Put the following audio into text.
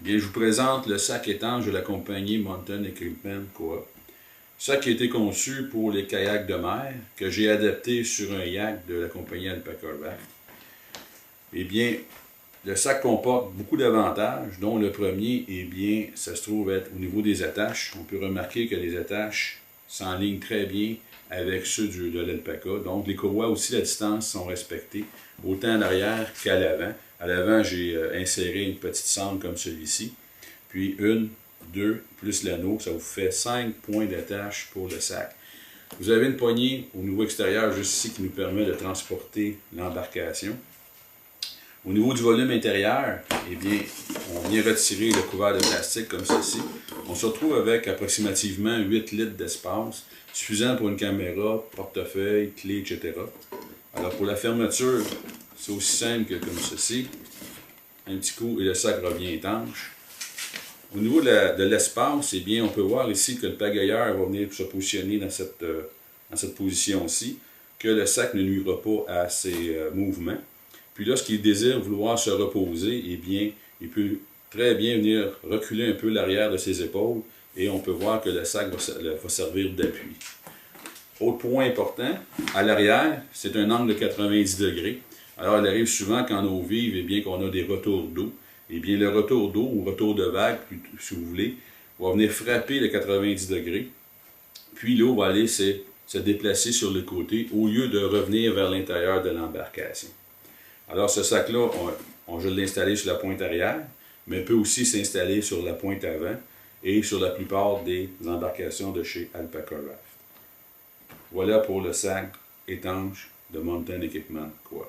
Bien, je vous présente le sac étanche de la compagnie Mountain Equipment Coop. Sac qui a été conçu pour les kayaks de mer, que j'ai adapté sur un yak de la compagnie Alpaca Raft. Eh bien, le sac comporte beaucoup d'avantages, dont le premier, eh bien, ça se trouve être au niveau des attaches. On peut remarquer que les attaches s'enlignent très bien avec ceux de l'Alpaca. Donc, les courroies aussi, la distance sont respectées, autant à l'arrière qu'à l'avant. À l'avant, j'ai inséré une petite sangle comme celui-ci. Puis une, deux, plus l'anneau, ça vous fait 5 points d'attache pour le sac. Vous avez une poignée au niveau extérieur juste ici qui nous permet de transporter l'embarcation. Au niveau du volume intérieur, eh bien, on vient retirer le couvert de plastique comme ceci. On se retrouve avec approximativement 8 litres d'espace, suffisant pour une caméra, portefeuille, clé, etc. Alors pour la fermeture, c'est aussi simple que comme ceci. Un petit coup et le sac revient étanche. Au niveau de l'espace, eh bien, on peut voir ici que le pagayeur va venir se positionner dans cette position-ci, que le sac ne nuira pas à ses mouvements. Puis lorsqu'il désire vouloir se reposer, eh bien, il peut très bien venir reculer un peu l'arrière de ses épaules et on peut voir que le sac va servir d'appui. Autre point important, à l'arrière, c'est un angle de 90 degrés. Alors, il arrive souvent qu'en eau vive, eh bien, qu'on a des retours d'eau. Eh bien, le retour d'eau, ou retour de vague, si vous voulez, va venir frapper le 90 degrés. Puis l'eau va aller se déplacer sur le côté au lieu de revenir vers l'intérieur de l'embarcation. Alors, ce sac-là, je l'ai installé sur la pointe arrière, mais peut aussi s'installer sur la pointe avant et sur la plupart des embarcations de chez Alpaca Raft. Voilà pour le sac étanche de Mountain Equipment Coop.